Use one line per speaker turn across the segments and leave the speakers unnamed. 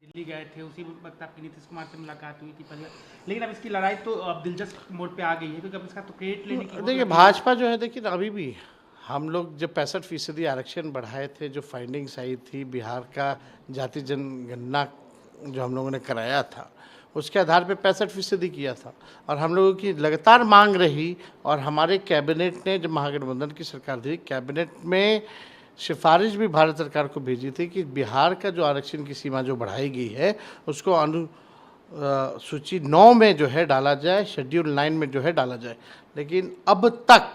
दिल्ली गए थे, उसी वक्त आपकी नीतीश कुमार से मुलाकात हुई थी पहले, लेकिन अब इसकी लड़ाई तो अब दिलचस्प मोड़ पे आ गई है, क्योंकि अब इसका तो क्रेडिट लेने की
देखिए भाजपा जो है, देखिए अभी भी हम लोग जब 65% आरक्षण बढ़ाए थे, जो फाइंडिंग्स आई थी बिहार का जाति जनगणना जो हम लोगों ने कराया था, उसके आधार पे 65% किया था और हम लोगों की लगातार मांग रही। और हमारे कैबिनेट ने, जब महागठबंधन की सरकार थी, कैबिनेट में सिफारिश भी भारत सरकार को भेजी थी कि बिहार का जो आरक्षण की सीमा जो बढ़ाई गई है उसको सूची 9 में जो है डाला जाए, शेड्यूल 9 में जो है डाला जाए। लेकिन अब तक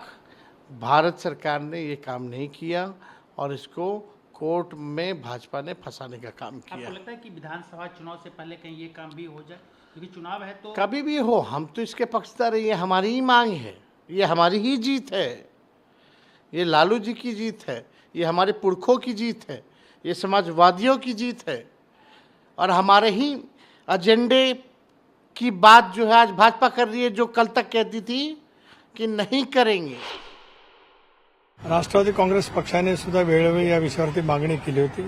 भारत सरकार ने ये काम नहीं किया और इसको कोर्ट में भाजपा ने फंसाने का काम किया।
आपको लगता है कि विधानसभा चुनाव से पहले कहीं ये काम भी हो जाए, क्योंकि चुनाव है तो
कभी भी हो, हम तो इसके पक्षधर हैं, ये हमारी ही मांग है, ये हमारी ही जीत है, ये लालू जी की जीत है, ये हमारे पुरखों की जीत है, ये समाजवादियों की जीत है और हमारे ही एजेंडे की बात जो है आज भाजपा कर रही है, जो कल तक कहती थी कि नहीं करेंगे।
राष्ट्रवादी काँग्रेस पक्षाने सुद्धा वेळोवेळी या विषयावरती मागणी केली होती।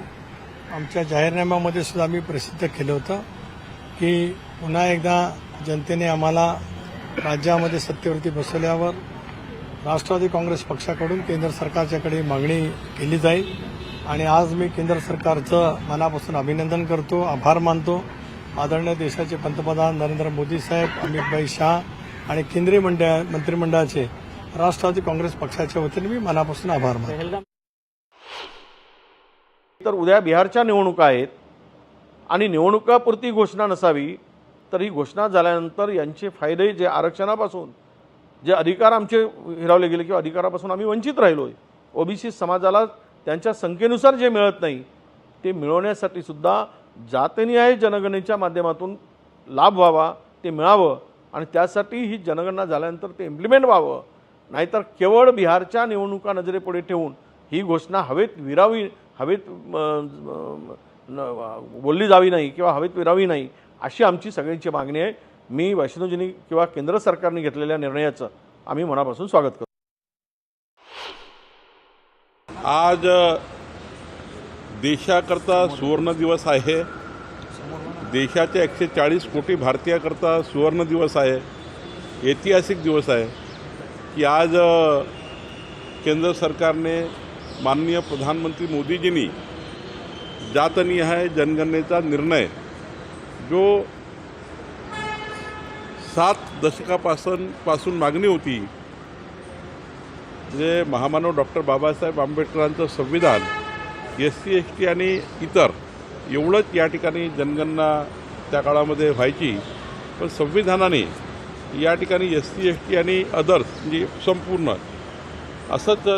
आमच्या जाहीरनाम्यामध्ये सुद्धा आम्ही प्रसिद्ध केलं होतं की पुन्हा एकदा जनतेने आम्हाला राज्यामध्ये सत्तेवरती बसवल्यावर राष्ट्रवादी काँग्रेस पक्षाकडून केंद्र सरकारच्याकडे मागणी केली जाईल आणि आज मी केंद्र सरकारचं मनापासून अभिनंदन करतो, आभार मानतो। आदरणीय देशाचे पंतप्रधान नरेंद्र मोदी साहेब, अमित शाह आणि केंद्रीय मंत्रिमंडळाचे राष्ट्रवादी काँग्रेस पक्षाच्या वतीने मी मनापासून आभार मानतो।
तर उद्या बिहारच्या निवडणुका आहेत आणि निवडणुकापुरती घोषणा नसावी, तर ही घोषणा झाल्यानंतर यांचे फायदे जे आरक्षणापासून जे अधिकार आमचे हिरावले गेले किंवा अधिकारापासून आम्ही वंचित राहिलोय, ओबीसी समाजाला त्यांच्या संख्येनुसार जे मिळत नाही ते मिळवण्यासाठी सुद्धा जातनिहाय जनगणनेच्या माध्यमातून लाभ व्हावा, ते मिळावं आणि त्यासाठी ही जनगणना झाल्यानंतर ते इम्प्लिमेंट व्हावं। नाहीतर केवळ बिहारच्या निवडणुका नजरेपुढे ठेवून ही घोषणा हवेत बोलली जावी नाही किंवा हवेत विरावी नाही, अशी आमची सगळ्यांची मागणी आहे। मी वैष्णवजींनी किंवा केंद्र सरकारने घेतलेल्या निर्णयाचं आम्ही मनापासून स्वागत करतो।
आज देशाकरता सुवर्ण दिवस आहे, देशाच्या 140 कोटी भारतीयाकरता सुवर्ण दिवस आहे, ऐतिहासिक दिवस आहे की आज केंद्र सरकारने माननीय प्रधानमंत्री मोदीजींनी जातनिहाय जनगणनेचा निर्णय जो 7 दशकापासून मागणी होती, जे महामानव डॉक्टर बाबासाहेब आंबेडकरांचं संविधान, SC ST आणि इतर एवढंच या ठिकाणी जनगणना त्या काळामध्ये व्हायची, पण संविधानाने या ठिकाणी SC ST आणि अदर्स म्हणजे संपूर्ण असंच